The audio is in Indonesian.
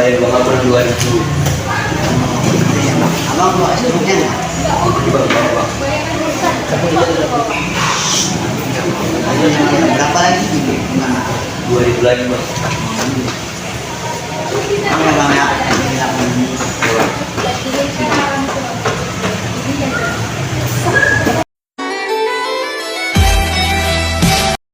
bayar uang apa 2000. Abang mau kasih rumahnya nggak? Bang. Berapa lagi? Gimana? 2000 lagi bang.